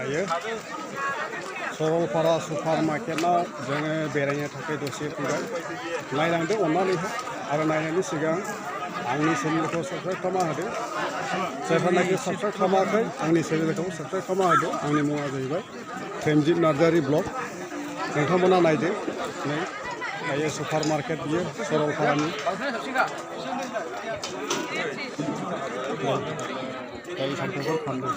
दायो सरलपारा सुपार मार्केटआव जोङो बेरायनो थाखाय दसे फैबाय नायलांदो अननानैहाय आरो नायनायनि सिगां आंनि चेनेलखौ साबस्क्राइब खालामना होदो जायफोरनाखि साबस्क्राइब खालामाखै आंनि चेनेलखौ साबस्क्राइब खालामना होदो आंनि मुङा जाहैबाय प्रेमजित नार्जारि ब्लग नोंथांमोना नायदो नै दायो सुपार मार्केट बियो सरलपारानि दायो सामथाइफोर फानदों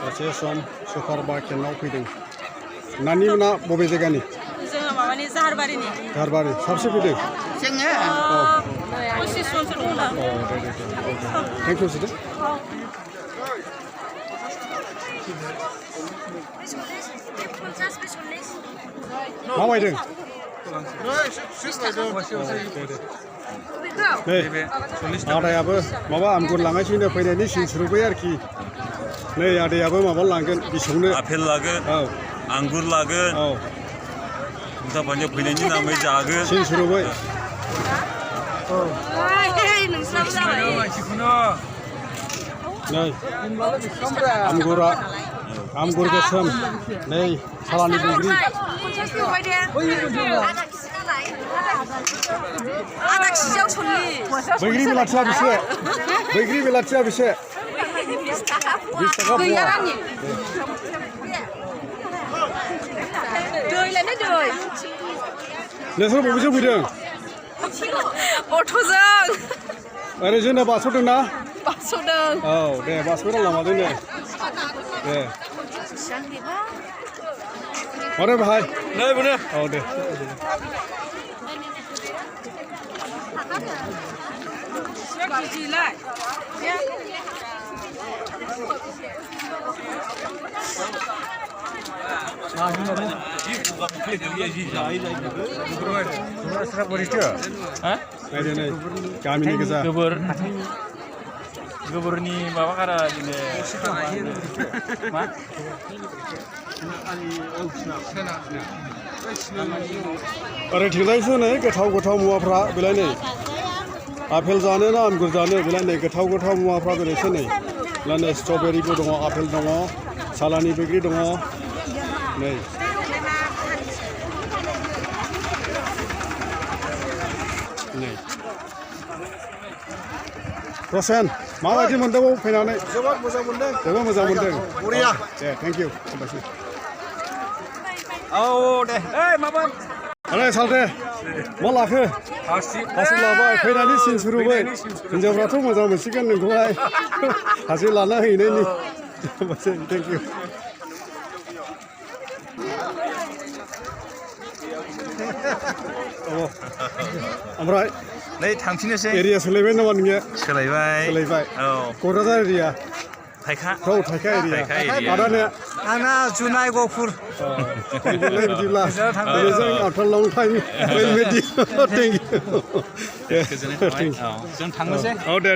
दसे सम सुपार मार्केटआव फैदों नानि मोना बबे जायगानि जोङो माबानि जाहारबारिनि जाहारबारि साबसे फैदों जोङो 25 जनसो दङ ना थेंक इउ सिदे माबायदों नै आदायाबो माबा आमगुर लांगासिनो फैनायनि सिन सुरुबाय आरोखि नै आदायाबो माबा लांगोन बिसौनो आपेल लागोन औ आंगुर लागोन औ नोंथांमोननि फैनायनि नामै जागोन सिन सुरुबाय औ नै आमगुरा आमगुर गोसोम नै सालानि बैग्रि बैग्रि बेलाथिया बेसे बैग्रि बेलाथिया बेसे 20 थाखा फवा नोंसोर बबेजों फैदों अट'जों ओरै जोंना बास'दों ना बास'दों औ दे बास'दों लामाजों दे दे मारे भाई नै बोनो औ दे गामिनि गोजा गोबोरनि माबा गारा मा ओरै थिंजायसो नै गोथाव गोथाव मुवाफ्रा बेलाय नै आपेल जानो ना आंगुर जानो बेलाय नै गोथाव गोथाव मुवाफ्रा बेलायसो नै नै स्ट्रबेरिबो दङ आपेल दङ सालानि बैग्रि दङ नै नै रसेन माबायदि मोनदों फैनानै जोबोद मोजां मोनदों जोबोद मोजां मोनदों बरिया दे थेंक इउ हामबायसै औ दे ओइ माबा ओरै सालथे मा लाखो हासिब लाबाय फैनायनि सिन सुरुबाय हिनजावफ्राथ' मोजां मोनसिगोन नोंखौहाय हासिब लाना हैनायनि हामबायसै थेंक इउ ओमफ्राय नै थांफिननोसै एरिया सोलायबाय नामा नोंनिया सोलायबाय औ क'क्राझार एरिया थाइखा एरिया आदानिया आंना जुनाय गफुर बिदिब्ला जों after long time thank you जों थांनोसै औ दे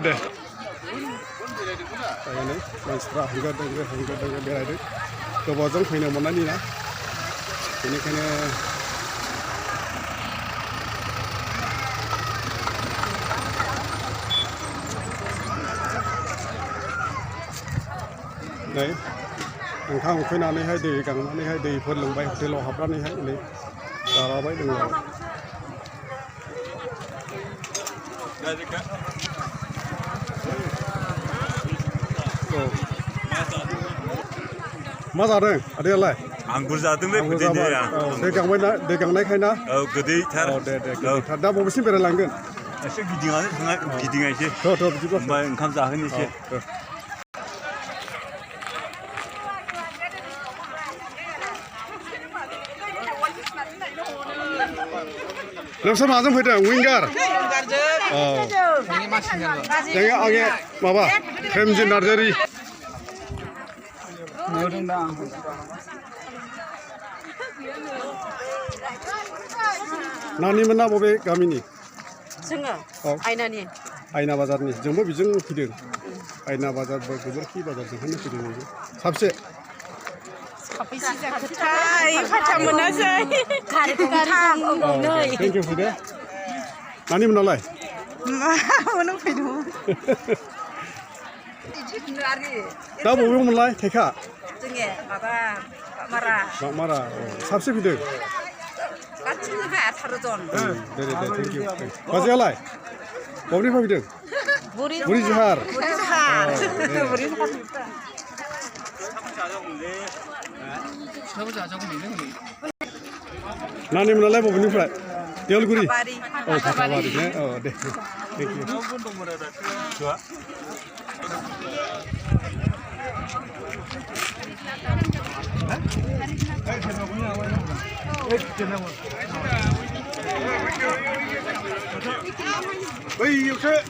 मानसिफ्रा होंगो दोंगो बेरायदों गोबावजों फैनो मोननायनि ना बेनिखायनो नै ओंखाम उखैनानैहाय दै गांनानैहाय दैफोर लोंबाय हटेलाव हाबनानैहाय नै जालाबाय लोंलाबाय मा जादों आदायालाय आंगुर जादोंलै दै गांबायना दै गांनायखाय ना औ गोदैथार औ दे गोदैथार दा बबेसिम बेरायलांगोन एसे गिदिंनायसै बिदिब्ला ओमफ्राय ओंखाम जाहोनोसै नोंसोर माजों फैदों विंगार औ जोङो आगे माबा प्रेमजित नार्जारि नानि मोना बबे गामिनि जोङो आयनानि आयना बाजारनि जोंबो बिजों फैदों आयना बाजार गोबोरखि बाजारजोंहायनो फैदों साबसे 파참 문화세. 땡큐 후대. 나님 나라이. 오늘 배도. 나 보면 몰라. 태카. 중에 마가 마라. 마라. 삽시 비들. 같이 해 타르존. 네네 땡큐. 가져갈라. 뭐니 비들. 우리 지하르. 우리 나님 나라이 뭐니 프라이. 대얼구리. 바리. 가바리네. 네. 땡큐. 좋아. 왜 이렇게?